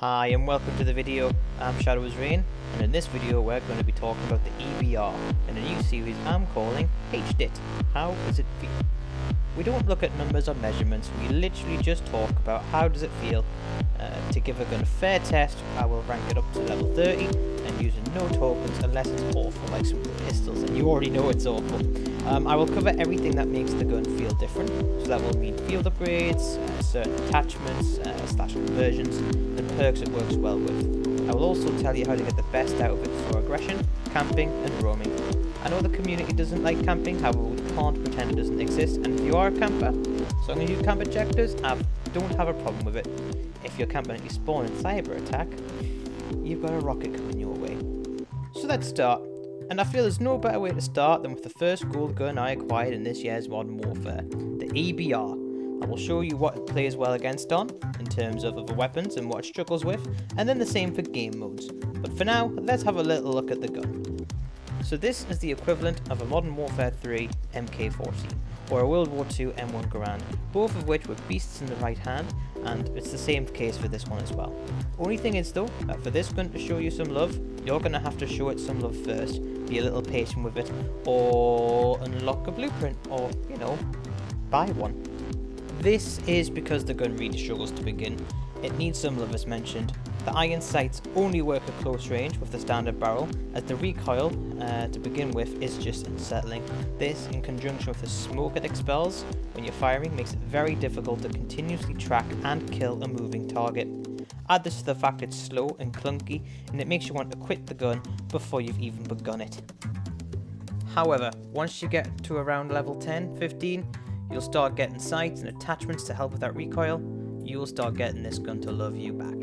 Hi and welcome to the video. I'm Shadow's Rain, and in this video we're going to be talking about the EBR in a new series I'm calling HDIT. How does it feel? We don't look at numbers or measurements, we literally just talk about how does it feel. To give a gun a fair test, I will rank it up to level 30 and using no tokens unless it's awful, like some pistols, and you already know it's awful. I will cover everything that makes the gun feel different, so that will mean field upgrades, certain attachments, slash conversions, and perks it works well with. I will also tell you how to get the best out of it for aggression, camping, and roaming. I know the community doesn't like camping, however we can't pretend it doesn't exist, and if you are a camper, so long as you camp objectives, I don't have a problem with it. If you're camping at your spawn in cyber attack, you've got a rocket coming your way. So let's start. And I feel there's no better way to start than with the first gold gun I acquired in this year's Modern Warfare, the EBR. I will show you what it plays well against on, in terms of other weapons and what it struggles with, and then the same for game modes. But for now, let's have a little look at the gun. So this is the equivalent of a Modern Warfare 3 MK14, or a World War II M1 Garand, both of which were beasts in the right hand, and it's the same case for this one as well. Only thing is though, that for this gun to show you some love, you're going to have to show it some love first, be a little patient with it, or unlock a blueprint, or, you know, buy one. This is because the gun really struggles to begin. It needs some love as mentioned. The iron sights only work at close range with the standard barrel, as the recoil, to begin with, is just unsettling. This, in conjunction with the smoke it expels when you're firing, makes it very difficult to continuously track and kill a moving target. Add this to the fact it's slow and clunky, and it makes you want to quit the gun before you've even begun it. However, once you get to around level 10, 15, you'll start getting sights and attachments to help with that recoil. You'll start getting this gun to love you back.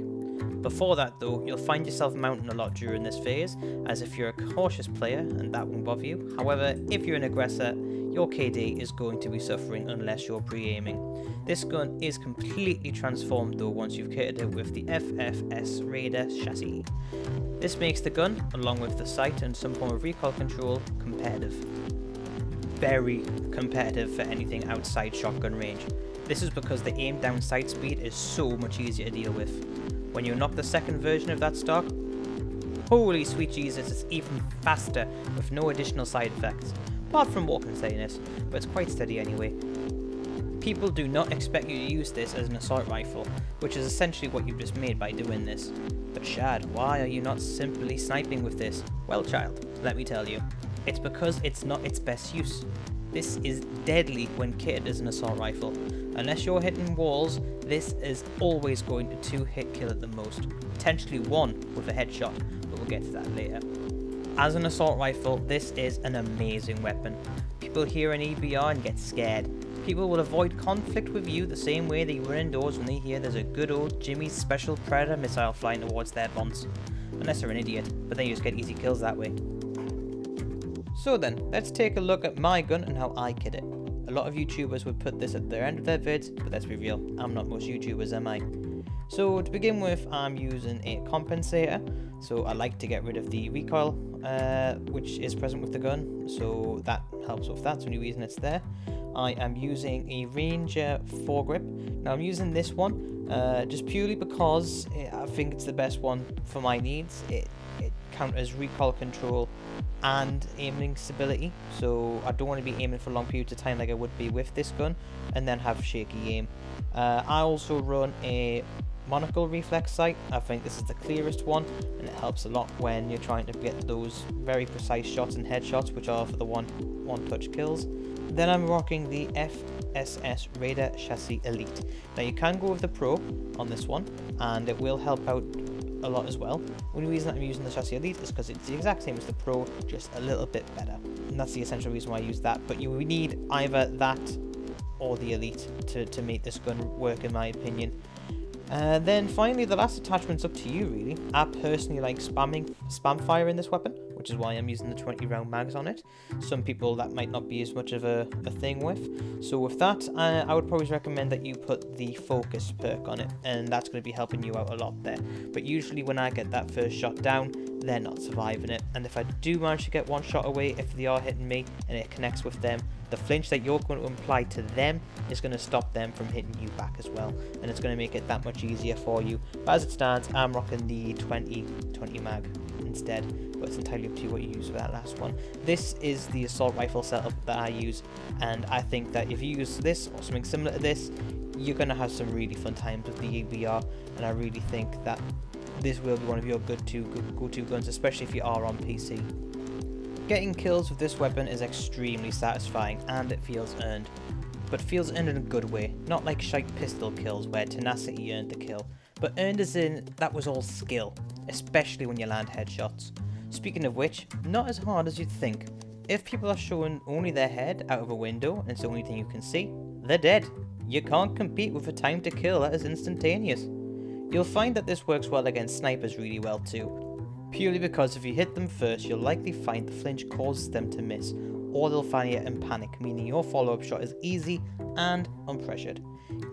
Before that though, you'll find yourself mounting a lot during this phase, as if you're a cautious player and that won't bother you. However, if you're an aggressor, your KD is going to be suffering unless you're pre-aiming. This gun is completely transformed though once you've kitted it with the FFS Raider chassis. This makes the gun, along with the sight and some form of recoil control, competitive. Very competitive for anything outside shotgun range. This is because the aim down sight speed is so much easier to deal with. When you unlock the second version of that stock, holy sweet Jesus, it's even faster with no additional side effects, apart from walking steadiness, but it's quite steady anyway. People do not expect you to use this as an assault rifle, which is essentially what you've just made by doing this. But Shad, why are you not simply sniping with this? Well child, let me tell you, it's because it's not its best use. This is deadly when kitted as an assault rifle. Unless you're hitting walls, this is always going to 2-hit kill at the most, potentially 1 with a headshot, but we'll get to that later. As an assault rifle, this is an amazing weapon. People hear an EBR and get scared. People will avoid conflict with you the same way they run indoors when they hear there's a good old Jimmy's Special Predator missile flying towards their bonds. Unless they're an idiot, but then you just get easy kills that way. So then, let's take a look at my gun and how I kit it. A lot of YouTubers would put this at their end of their vids, but let's be real, I'm not most YouTubers, am I? So to begin with, I'm using a compensator, so I like to get rid of the recoil, which is present with the gun, so that helps with that, it's the only reason it's there. I am using a Ranger foregrip. Now I'm using this one, just purely because I think it's the best one for my needs. It counters recoil control and aiming stability, so I don't want to be aiming for long periods of time like I would be with this gun and then have shaky aim. I also run a monocle reflex sight. I think this is the clearest one and it helps a lot when you're trying to get those very precise shots and headshots, which are for the one touch kills. Then I'm rocking the FSS Raider Chassis Elite. Now you can go with the Pro on this one and it will help out a lot as well. Only reason I'm using the Chassis Elite is because it's the exact same as the Pro, just a little bit better. And that's the essential reason why I use that. But you need either that or the Elite to make this gun work, in my opinion. Then finally, the last attachment's up to you really. I personally like spam fire in this weapon, which which is why I'm using the 20 round mags on it. Some people that might not be as much of a thing with. So with that, I would probably recommend that you put the focus perk on it, and that's going to be helping you out a lot there. But usually when I get that first shot down, they're not surviving it, and if I do manage to get one shot away, if they are hitting me and it connects with them, the flinch that you're going to apply to them is going to stop them from hitting you back as well, and it's going to make it that much easier for you. But as it stands, I'm rocking the 20 mag instead, but it's entirely up to you what you use for that last one. This is the assault rifle setup that I use, and I think that if you use this or something similar to this, you're going to have some really fun times with the EBR, and I really think that this will be one of your go-to guns, especially if you are on PC. Getting kills with this weapon is extremely satisfying, and it feels earned. But feels earned in a good way, not like shite pistol kills where tenacity earned the kill, but earned as in that was all skill, especially when you land headshots. Speaking of which, not as hard as you'd think. If people are showing only their head out of a window and it's the only thing you can see, they're dead. You can't compete with a time to kill that is instantaneous. You'll find that this works well against snipers really well too, purely because if you hit them first, you'll likely find the flinch causes them to miss, or they'll fire in panic, meaning your follow-up shot is easy and unpressured.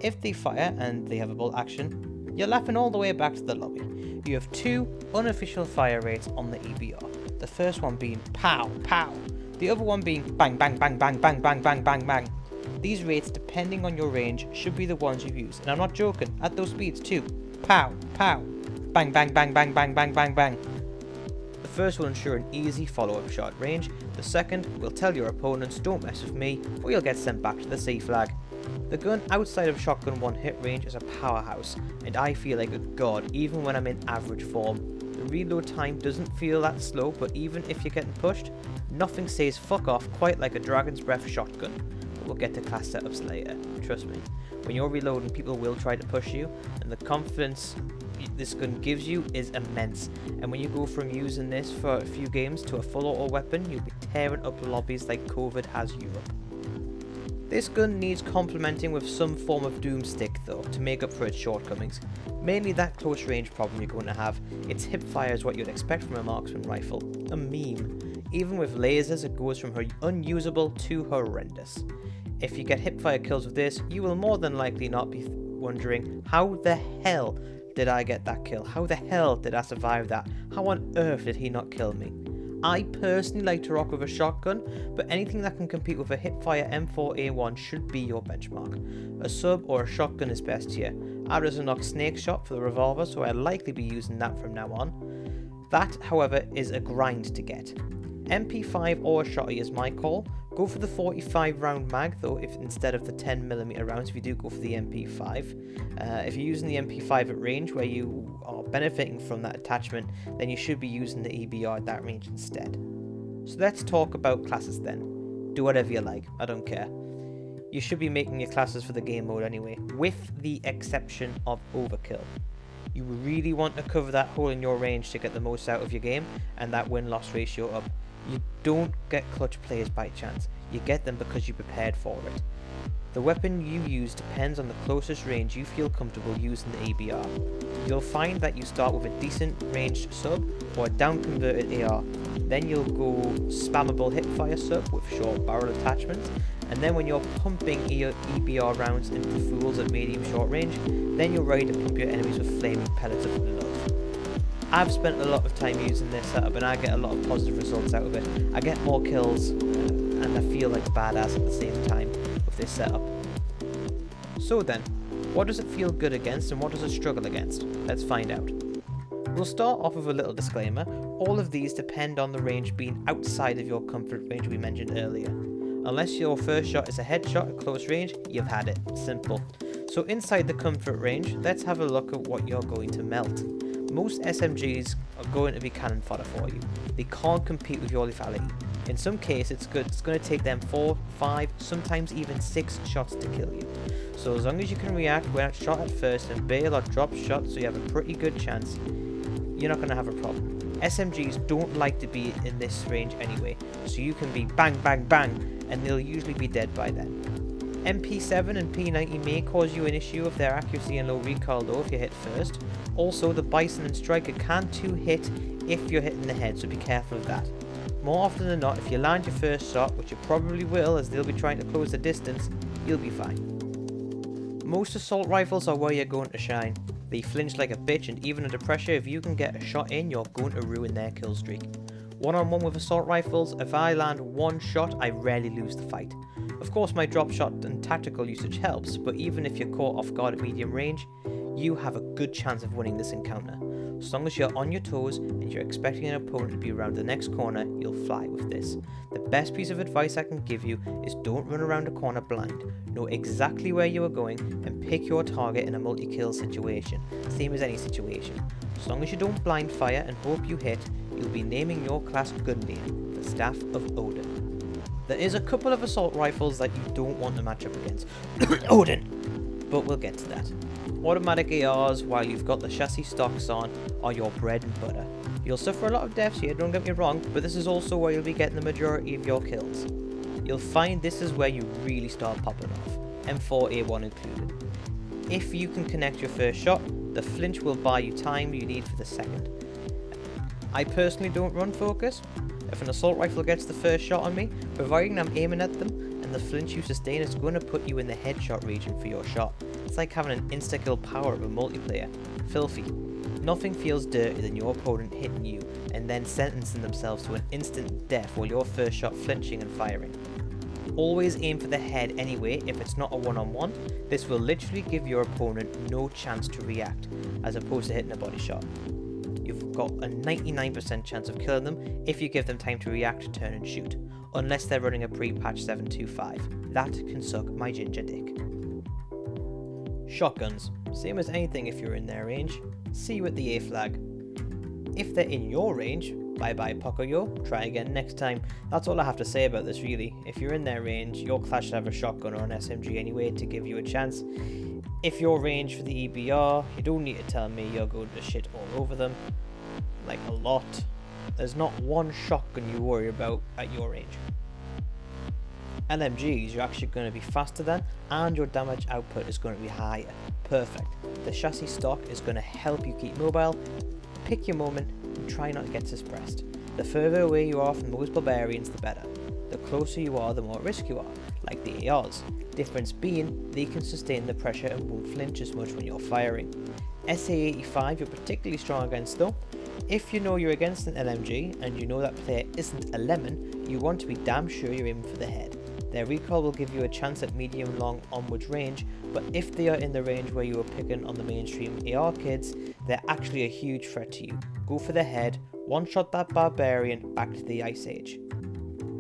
If they fire and they have a bolt action, you're laughing all the way back to the lobby. You have two unofficial fire rates on the EBR, the first one being pow pow, the other one being bang bang bang bang bang bang bang bang bang. These rates, depending on your range, should be the ones you use, and I'm not joking, at those speeds too. Pow, pow, bang, bang, bang, bang, bang, bang, bang, bang. The first will ensure an easy follow-up shot range. The second will tell your opponents, don't mess with me, or you'll get sent back to the C flag. The gun outside of shotgun one hit range is a powerhouse, and I feel like a god even when I'm in average form. The reload time doesn't feel that slow, but even if you're getting pushed, nothing says fuck off quite like a Dragon's Breath shotgun. But we'll get to class setups later, trust me. When you're reloading, people will try to push you, and the confidence this gun gives you is immense. And when you go from using this for a few games to a full auto weapon, you'll be tearing up lobbies like COVID has Europe. This gun needs complementing with some form of doomstick though, to make up for its shortcomings. Mainly that close range problem you're going to have. Its hip fire is what you'd expect from a marksman rifle. A meme. Even with lasers, it goes from unusable to horrendous. If you get hipfire kills with this, you will more than likely not be wondering, how the hell did I get that kill? How the hell did I survive that? How on earth did he not kill me? I personally like to rock with a shotgun, but anything that can compete with a hipfire M4A1 should be your benchmark. A sub or a shotgun is best here. I was a knock snake shot for the revolver, so I'll likely be using that from now on. That, however, is a grind to get. MP5 or a shotty is my call. Go for the 45 round mag though, if instead of the 10mm rounds, if you do go for the MP5. If you're using the MP5 at range where you are benefiting from that attachment, then you should be using the EBR at that range instead. So let's talk about classes then. Do whatever you like, I don't care. You should be making your classes for the game mode anyway, with the exception of overkill. You really want to cover that hole in your range to get the most out of your game and that win-loss ratio up. You don't get clutch plays by chance, you get them because you prepared for it. The weapon you use depends on the closest range you feel comfortable using the EBR. You'll find that you start with a decent ranged sub or a down converted AR, then you'll go spammable hipfire sub with short barrel attachments, and then when you're pumping EBR rounds into fools at medium short range, then you're ready to pump your enemies with flaming pellets of love. I've spent a lot of time using this setup and I get a lot of positive results out of it. I get more kills and I feel like a badass at the same time with this setup. So then, what does it feel good against and what does it struggle against? Let's find out. We'll start off with a little disclaimer. All of these depend on the range being outside of your comfort range we mentioned earlier. Unless your first shot is a headshot at close range, you've had it. Simple. So inside the comfort range, let's have a look at what you're going to melt. Most SMGs are going to be cannon fodder for you. They can't compete with your lethality. In some cases, it's going to take them 4, 5, sometimes even 6 shots to kill you. So as long as you can react when it's shot at first and bail or drop shots so you have a pretty good chance, you're not going to have a problem. SMGs don't like to be in this range anyway, so you can be bang bang bang and they'll usually be dead by then. MP7 and P90 may cause you an issue of their accuracy and low recoil though if you hit first. Also, the Bison and Striker can 2-hit if you're hitting the head, so be careful of that. More often than not, if you land your first shot, which you probably will as they'll be trying to close the distance, you'll be fine. Most assault rifles are where you're going to shine. They flinch like a bitch, and even under pressure, if you can get a shot in, you're going to ruin their kill streak. One-on-one with assault rifles, if I land one shot, I rarely lose the fight. Of course, my drop shot and tactical usage helps, but even if you're caught off guard at medium range, you have a good chance of winning this encounter. As long as you're on your toes and you're expecting an opponent to be around the next corner, you'll fly with this. The best piece of advice I can give you is don't run around a corner blind. Know exactly where you are going and pick your target in a multi-kill situation, same as any situation. As long as you don't blind fire and hope you hit, you'll be naming your class gun name, the Staff of Odin. There is a couple of assault rifles that you don't want to match up against Odin, but we'll get to that. Automatic ARs, while you've got the chassis stocks on, are your bread and butter. You'll suffer a lot of deaths here, don't get me wrong, but this is also where you'll be getting the majority of your kills. You'll find this is where you really start popping off, M4A1 included. If you can connect your first shot, the flinch will buy you time you need for the second. I personally don't run focus. If an assault rifle gets the first shot on me, providing I'm aiming at them and the flinch you sustain is going to put you in the headshot region for your shot. It's like having an insta-kill power of a multiplayer. Filthy. Nothing feels dirtier than your opponent hitting you and then sentencing themselves to an instant death while your first shot flinching and firing. Always aim for the head anyway if it's not a one-on-one. This will literally give your opponent no chance to react, as opposed to hitting a body shot. You've got a 99% chance of killing them if you give them time to react, turn and shoot, unless they're running a pre-patch 725. That can suck my ginger dick. Shotguns, same as anything if you're in their range. See you at the A flag. If they're in your range, bye bye Pocoyo, try again next time. That's all I have to say about this really. If you're in their range, your class should have a shotgun or an SMG anyway to give you a chance. If you're range for the EBR, you don't need to tell me you're going to shit all over them. Like a lot. There's not one shotgun you worry about at your range. LMGs, you're actually going to be faster than, and your damage output is going to be higher. Perfect. The chassis stock is going to help you keep mobile. Pick your moment and try not to get suppressed. The further away you are from most barbarians, the better. The closer you are, the more at risk you are, like the ARs. Difference being, they can sustain the pressure and won't flinch as much when you're firing. SA85 you're particularly strong against though. If you know you're against an LMG and you know that player isn't a lemon, you want to be damn sure you're aiming for the head. Their recoil will give you a chance at medium-long onwards range, but if they are in the range where you were picking on the mainstream AR kids, they're actually a huge threat to you. Go for the head, one-shot that barbarian back to the Ice Age.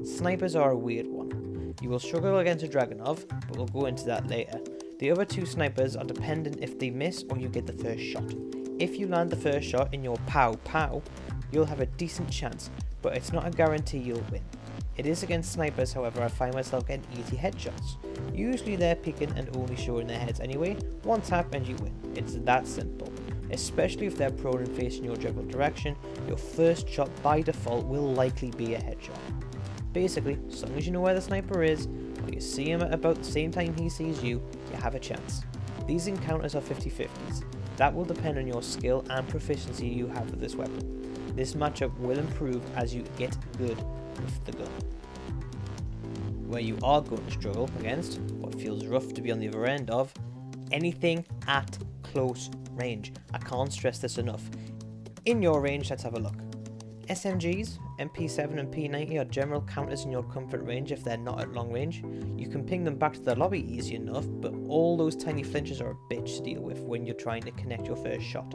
Snipers are a weird one. You will struggle against a Dragunov, but we'll go into that later. The other two snipers are dependent if they miss or you get the first shot. If you land the first shot in your pow pow, you'll have a decent chance, but it's not a guarantee you'll win. It is against snipers, however, I find myself getting easy headshots. Usually they're peeking and only showing their heads anyway. One tap and you win. It's that simple. Especially if they're prone and facing your general direction, your first shot by default will likely be a headshot. Basically, as long as you know where the sniper is, or you see him at about the same time he sees you, you have a chance. These encounters are 50-50s. That will depend on your skill and proficiency you have with this weapon. This matchup will improve as you get good with the gun. Where you are going to struggle against, what feels rough to be on the other end of, anything at close range. I can't stress this enough. In your range, let's have a look. SMGs, MP7 and P90 are general counters in your comfort range if they're not at long range. You can ping them back to the lobby easy enough, but all those tiny flinches are a bitch to deal with when you're trying to connect your first shot.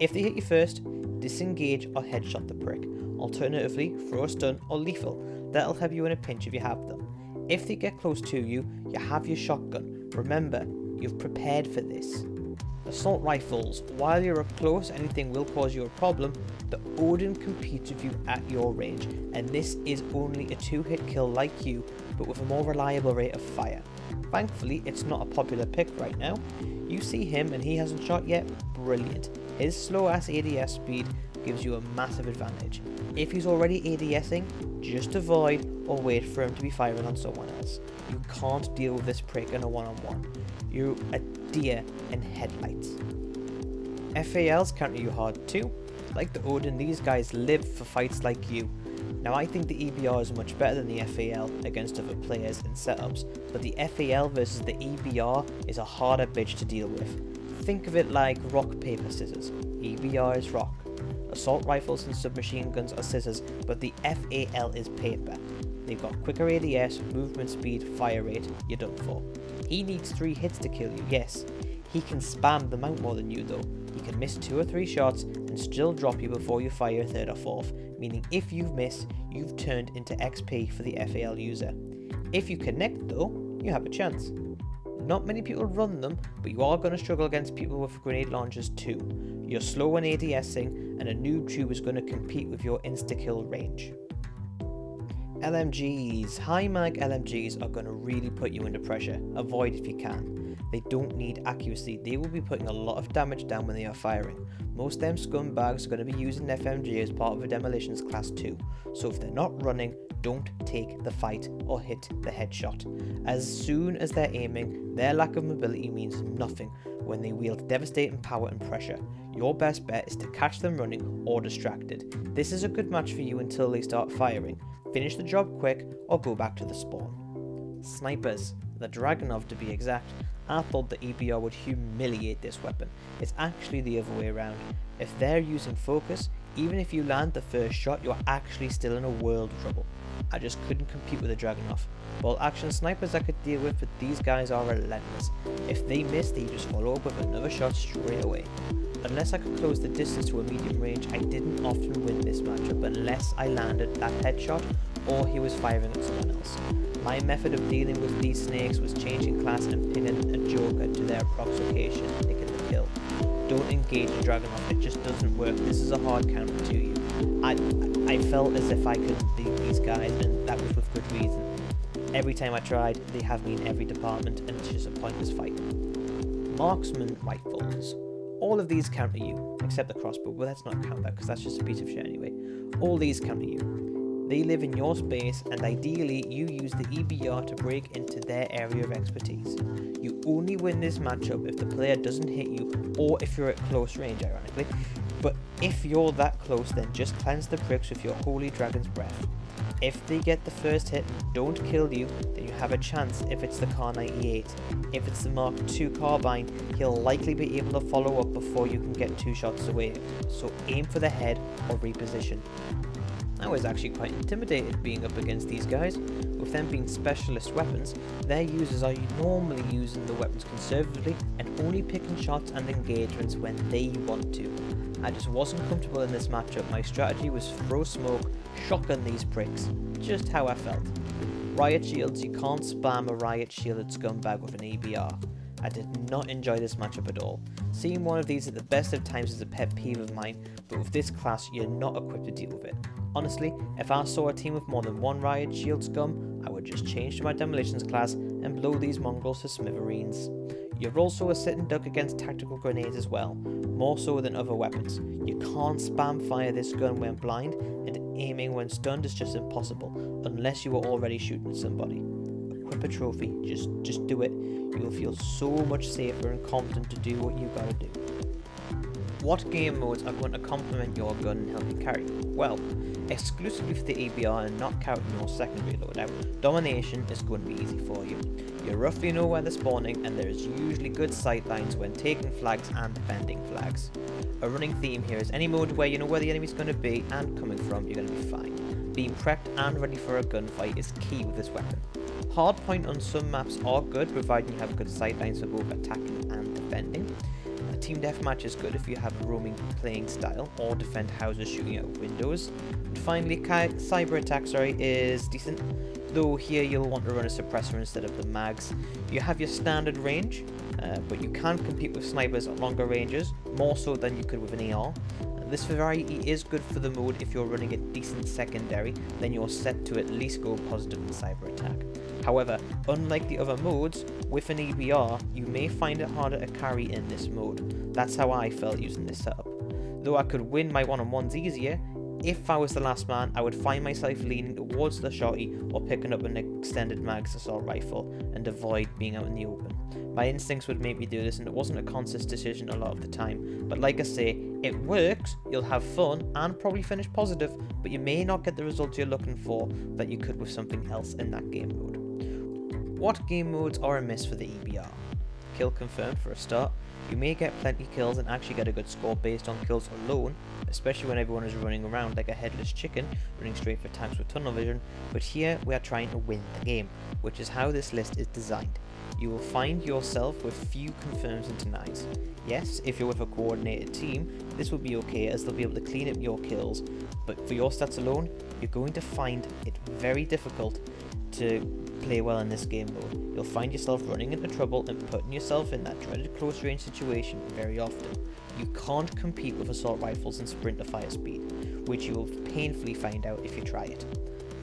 If they hit you first, disengage or headshot the prick. Alternatively, throw a stun or lethal. That'll help you in a pinch if you have them. If they get close to you, you have your shotgun. Remember, you've prepared for this. Assault rifles, while you're up close, anything will cause you a problem. The Odin competes with you at your range, and this is only a 2-hit kill like you, but with a more reliable rate of fire. Thankfully, it's not a popular pick right now. You see him and he hasn't shot yet, brilliant. His slow ass ADS speed gives you a massive advantage. If he's already ADSing, just avoid or wait for him to be firing on someone else. You can't deal with this prick in a one-on-one. You're a deer in headlights. FALs counter you hard too. Like the Odin, these guys live for fights like you. Now I think the EBR is much better than the FAL against other players and setups, but the FAL versus the EBR is a harder bitch to deal with. Think of it like rock, paper, scissors. EBR is rock. Assault rifles and submachine guns are scissors, but the FAL is paper. They've got quicker ADS, movement speed, fire rate, you're done for. He needs 3 hits to kill you, yes. He can spam them out more than you though. He can miss 2 or 3 shots and still drop you before you fire 3rd or 4th, meaning if you've missed, you've turned into XP for the FAL user. If you connect though, you have a chance. Not many people run them, but you are going to struggle against people with grenade launchers too. You're slow on ADSing, and a noob tube is going to compete with your insta-kill range. LMGs. High mag LMGs are going to really put you under pressure. Avoid if you can. They don't need accuracy. They will be putting a lot of damage down when they are firing. Most them scumbags are going to be using FMG as part of a demolitions class too. So if they're not running, don't take the fight or hit the headshot. As soon as they're aiming, their lack of mobility means nothing when they wield devastating power and pressure. Your best bet is to catch them running or distracted. This is a good match for you until they start firing. Finish the job quick or go back to the spawn. Snipers, the Dragunov to be exact. I thought the EBR would humiliate this weapon. It's actually the other way around. If they're using focus, even if you land the first shot, you're actually still in a world of trouble. I just couldn't compete with the Dragunov. Bolt action snipers I could deal with, but these guys are relentless. If they miss, they just follow up with another shot straight away. Unless I could close the distance to a medium range, I didn't often win this matchup unless I landed that headshot or he was firing at someone else. My method of dealing with these snakes was changing class and pinning a joker to their prox location to get the kill. Don't engage the Dragunov, it just doesn't work. This is a hard counter to you. I felt as if I couldn't beat these guys, and that was with good reason. Every time I tried, they have me in every department, and it's just a pointless fight. Marksman rifles. All of these counter you, except the crossbow, but let's not count that because that's just a piece of shit anyway. All these counter you. They live in your space, and ideally you use the EBR to break into their area of expertise. You only win this matchup if the player doesn't hit you, or if you're at close range, ironically. But if you're that close, then just cleanse the bricks with your Holy Dragon's Breath. If they get the first hit and don't kill you, then you have a chance if it's the Kar 98. If it's the Mark II carbine, he'll likely be able to follow up before you can get 2 shots away, so aim for the head or reposition. I was actually quite intimidated being up against these guys. With them being specialist weapons, their users are normally using the weapons conservatively and only picking shots and engagements when they want to. I just wasn't comfortable in this matchup. My strategy was throw smoke, shotgun these pricks, just how I felt. Riot shields, you can't spam a riot shielded scumbag with an EBR. I did not enjoy this matchup at all. Seeing one of these at the best of times is a pet peeve of mine, but with this class you're not equipped to deal with it. Honestly, if I saw a team with more than 1 riot shield scum, I would just change to my demolitions class and blow these mongrels to smithereens. You're also a sit and duck against tactical grenades as well, more so than other weapons. You can't spam fire this gun when blind, and aiming when stunned is just impossible, unless you are already shooting somebody. Equip a trophy, just do it. You will feel so much safer and confident to do what you gotta do. What game modes are going to complement your gun and help you carry? Well, exclusively for the EBR and not counting your secondary loadout, Domination is going to be easy for you. You roughly know where they're spawning, and there is usually good sight lines when taking flags and defending flags. A running theme here is any mode where you know where the enemy's going to be and coming from, you're going to be fine. Being prepped and ready for a gunfight is key with this weapon. Hardpoint on some maps are good, providing you have good sight lines for both attacking and defending. Team deathmatch is good if you have a roaming playing style or defend houses shooting out windows. And finally, cyber attack is decent, though here you'll want to run a suppressor instead of the mags. You have your standard range, but you can compete with snipers at longer ranges, more so than you could with an AR. This variety is good for the mode if you're running a decent secondary, then you're set to at least go positive in cyber attack. However, unlike the other modes, with an EBR, you may find it harder to carry in this mode. That's how I felt using this setup. Though I could win my one-on-ones easier, if I was the last man, I would find myself leaning towards the shotty or picking up an extended mags assault rifle and avoid being out in the open. My instincts would make me do this, and it wasn't a conscious decision a lot of the time, but like I say, It works, you'll have fun and probably finish positive, but you may not get the results you're looking for that you could with something else in that game mode. What game modes are amiss for the EBR? Kill confirmed for a start. You may get plenty kills and actually get a good score based on kills alone, especially when everyone is running around like a headless chicken, running straight for tanks with tunnel vision, but here we are trying to win the game, which is how this list is designed. You will find yourself with few confirms and denies. Yes, if you're with a coordinated team, this will be okay as they'll be able to clean up your kills, but for your stats alone, you're going to find it very difficult to play well in this game mode. You'll find yourself running into trouble and putting yourself in that dreaded close range situation very often. You can't compete with assault rifles and sprinter fire speed, which you will painfully find out if you try it.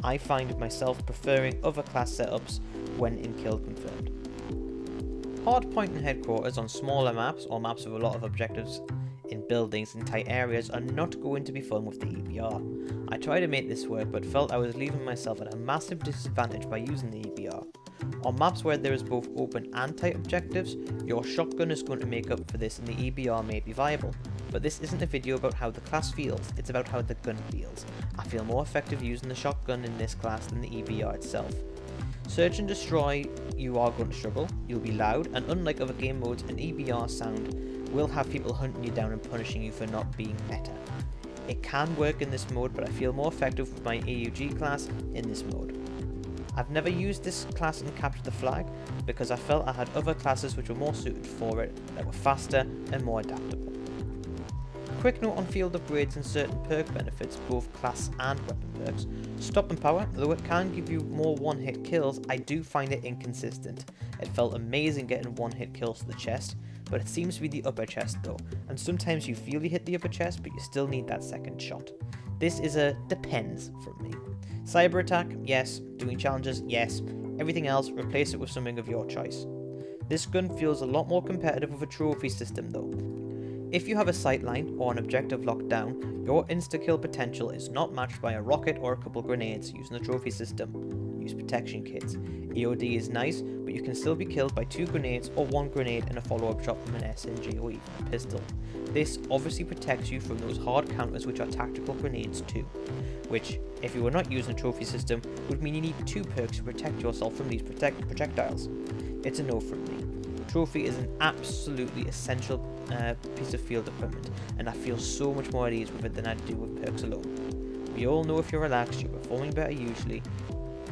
I find myself preferring other class setups when in kill confirmed. Hardpoint and headquarters on smaller maps or maps with a lot of objectives in buildings in tight areas are not going to be fun with the EBR. I tried to make this work but felt I was leaving myself at a massive disadvantage by using the EBR. On maps where there is both open and tight objectives, your shotgun is going to make up for this and the EBR may be viable. But this isn't a video about how the class feels, it's about how the gun feels. I feel more effective using the shotgun in this class than the EBR itself. Search and destroy, you are going to struggle, you'll be loud, and unlike other game modes, an EBR sound will have people hunting you down and punishing you for not being meta. It can work in this mode, but I feel more effective with my AUG class in this mode. I've never used this class in Capture the Flag because I felt I had other classes which were more suited for it, that were faster and more adaptable. Quick note on field upgrades and certain perk benefits, both class and weapon perks. Stop and power, though it can give you more one-hit kills, I do find it inconsistent. It felt amazing getting one-hit kills to the chest, but it seems to be the upper chest though, and sometimes you feel you hit the upper chest but you still need that second shot. This is a depends from me. Cyber attack, yes. Doing challenges, yes. Everything else, replace it with something of your choice. This gun feels a lot more competitive with a trophy system though. If you have a sightline or an objective locked down, your insta-kill potential is not matched by a rocket or a couple grenades using the trophy system. Use protection kits. EOD is nice, but you can still be killed by 2 grenades or 1 grenade and a follow-up shot from an SMG or even a pistol. This obviously protects you from those hard counters which are tactical grenades too, which, if you were not using a trophy system, would mean you need 2 perks to protect yourself from these projectiles. It's a no from me. Trophy is an absolutely essential piece of field equipment, and I feel so much more at ease with it than I do with perks alone. We all know if you're relaxed, you're performing better usually.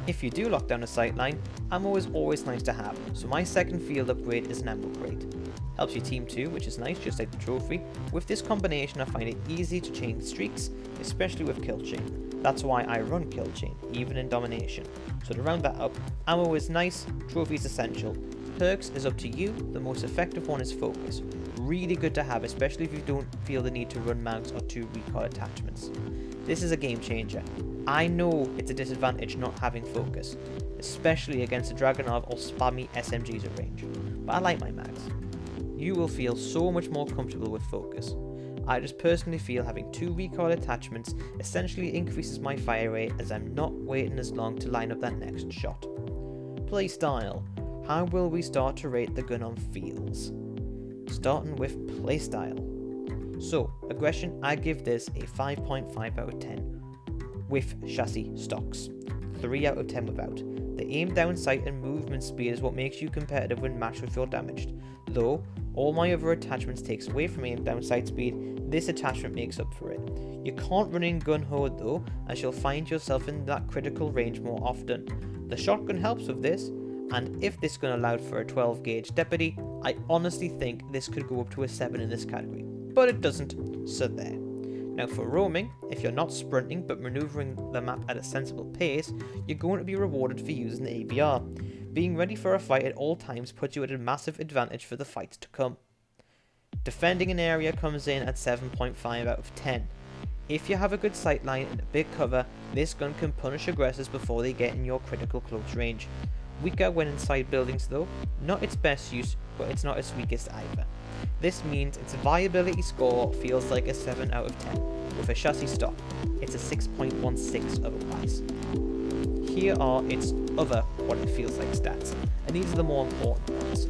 If you do lock down a sightline, ammo is always nice to have, so my second field upgrade is an ammo crate. Helps your team too, which is nice, just like the trophy. With this combination I find it easy to chain streaks, especially with kill chain. That's why I run kill chain, even in domination. So to round that up, ammo is nice, trophy is essential. Perks is up to you, the most effective one is focus. Really good to have, especially if you don't feel the need to run mags or 2 recoil attachments. This is a game changer. I know it's a disadvantage not having focus, especially against the Dragunov or spammy SMGs at range, but I like my mags. You will feel so much more comfortable with focus. I just personally feel having 2 recoil attachments essentially increases my fire rate as I'm not waiting as long to line up that next shot. Playstyle. How will we start to rate the gun on feels? Starting with playstyle. So, aggression, I give this a 5.5 out of 10 with chassis stocks, 3 out of 10 without. The aim down sight and movement speed is what makes you competitive when matched with your damaged. Though, all my other attachments takes away from aim down sight speed, this attachment makes up for it. You can't run in gun ho though, as you'll find yourself in that critical range more often. The shotgun helps with this, and if this gun allowed for a 12 gauge deputy, I honestly think this could go up to a 7 in this category. But it doesn't, so there. Now for roaming, if you're not sprinting but maneuvering the map at a sensible pace, you're going to be rewarded for using the EBR. Being ready for a fight at all times puts you at a massive advantage for the fights to come. Defending an area comes in at 7.5 out of 10. If you have a good sightline and a big cover, this gun can punish aggressors before they get in your critical close range. Weaker when inside buildings though, not its best use, but it's not its weakest either. This means its viability score feels like a 7 out of 10. With a chassis stock, it's a 6.16 otherwise. Here are its other what it feels like stats, and these are the more important ones.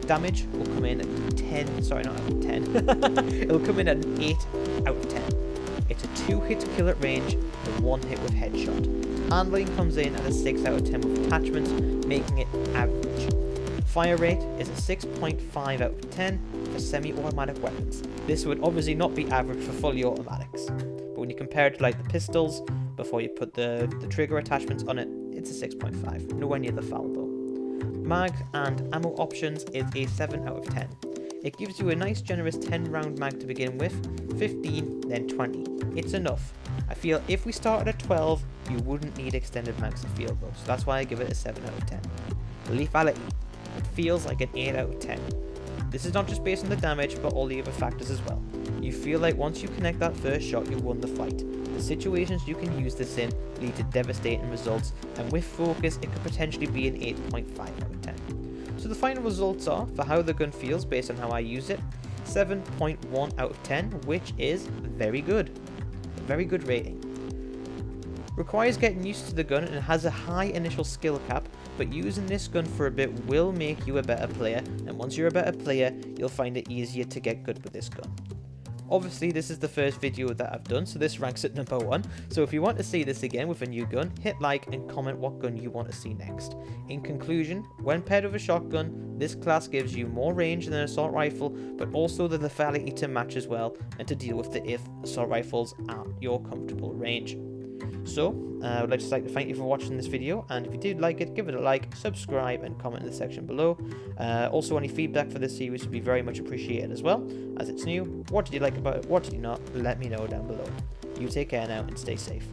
damage will come in at 10, sorry, not out of 10. It'll come in at an 8 out of 10. It's a 2-hit kill at range and 1 hit with headshot. Handling comes in at a 6 out of 10 with attachments, making it average. Fire rate is a 6.5 out of 10 for semi-automatic weapons. This would obviously not be average for fully automatics, but when you compare it to like the pistols, before you put the trigger attachments on it, it's a 6.5, nowhere near the foul though. Mag and ammo options is a 7 out of 10. It gives you a nice generous 10 round mag to begin with, 15, then 20. It's enough. I feel if we started at 12, you wouldn't need extended mags to feel though, so that's why I give it a 7 out of 10. Lethality. It feels like an 8 out of 10. This is not just based on the damage, but all the other factors as well. You feel like once you connect that first shot, you won the fight. The situations you can use this in lead to devastating results, and with focus, it could potentially be an 8.5 out of 10. So the final results are, for how the gun feels based on how I use it, 7.1 out of 10, which is very good. A very good rating. Requires getting used to the gun and has a high initial skill cap, but using this gun for a bit will make you a better player, and once you're a better player, you'll find it easier to get good with this gun. Obviously, this is the first video that I've done, so this ranks at number 1. So if you want to see this again with a new gun, hit like and comment what gun you want to see next. In conclusion, when paired with a shotgun, this class gives you more range than an assault rifle, but also the lethality to match as well, and to deal with if assault rifles aren't your comfortable range. So, I would just like to thank you for watching this video, and if you did like it, give it a like, subscribe, and comment in the section below. Also, any feedback for this series would be very much appreciated as well, as it's new. What did you like about it? What did you not? Let me know down below. You take care now, and stay safe.